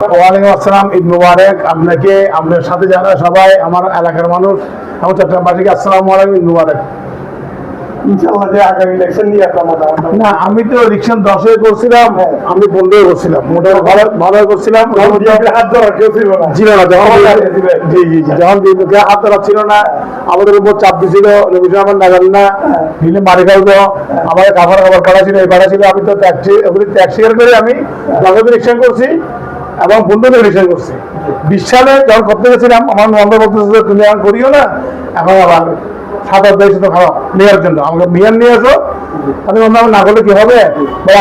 ওয়ালাইকুম আসসালাম, ঈদ মুবারক আপনাকে, আপনার সাথে যারা সবাই আমার এলাকার মানুষ, আমার চট্টগ্রামবাসীকে আসসালামু আলাইকুম, ঈদ মুবারক। ইনশাআল্লাহ যে আগামী ইলেকশন নিয়ে আপনার মতামত। না, আমি তো ইলেকশন 10-এ করছিলাম, আমি 15-এ করছিলাম, মোটামুটি ভালো করছিলাম। হাত ধরা কেউ ছিল না, ছিল না যখন, জি জি জি, যখন হাত ধরা ছিল না, আমাদের উপর চাপ দিছিল, নবীন আমার নাগাল না নিলে মারি ফেলতো, আমাদের খাবার পাড়া ছিল, এই পাড়া ছিল। আমি তো ত্যাগ স্বীকার করে আমি 10-এ ইলেকশন করছি এবং 15-এ ইলেকশন করছি। 20 সালে যখন করতে গেছিলাম, আমার মন্দ বলতেছিল তুমি এখন করিও না, এখন আবার 7-8 তো খাওয়া মেয়ের জন্য আমাকে মেয়ের নিয়ে আসো। আমি বললাম আমার না করলে কি হবে,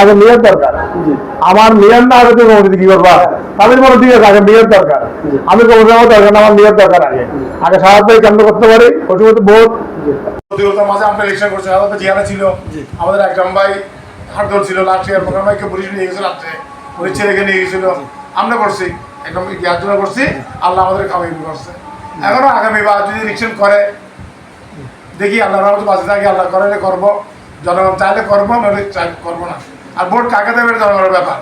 আগে মেয়ের দরকার, আমার মেয়ের না আগে তুমি কমিটিতে কি করবা। আমি বলো ঠিক আছে, আগে মেয়ের দরকার, আমি কমিটি আমার দরকার না, আমার মেয়ের দরকার আগে 7 কেন্দ্র করতে পারি। ওই সময় তো বহুত মাঝে আমরা ইলেকশন করছি, আমাদের জিয়ারা ছিল, আমাদের একদম ভাই হাটদল ছিল, লাস্ট ইয়ার প্রোগ্রাম ভাইকে পুলিশ নিয়ে গেছিল, রাত্রে পুলিশ ছেলেকে নিয়ে গেছিল, আমরা করছি একদম ইয়ার জন্য করছি। আল্লাহ আমাদের কামিয়ে করছে। এখনো আগামী বার যদি ইলেকশন করে দেখি, আল্লাহ রহমতে বাঁচে থাকি, আল্লাহ করলে করবো, জনগণ চাইলে করবো, নইলে করবো না। আর ভোট কাকে দেবে এটা জনগণের ব্যাপার।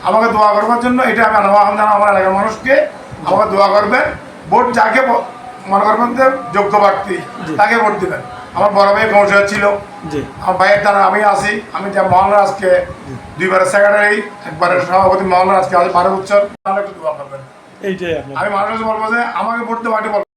আমাকে দোয়া করবার জন্য এটা আমি আহ্বান জানাবো আমার এলাকার মানুষকে, আমাকে দোয়া করবেন। ভোট যাকে মনে করবেন যে যোগ্য প্রার্থী তাকে ভোট দিবেন। আমার বড় ভাই কৌশল ছিল, আমার ভাইয়ের দ্বারা আমি আছি, আমি যে মহল্লার আজকে 2বারের সেক্রেটারি, একবারের সভাপতি মহল্লার আজকে 12 বছর, একটু দোয়া করবেন। আমি মানুষ বলবো যে আমাকে ভোট দেওয়া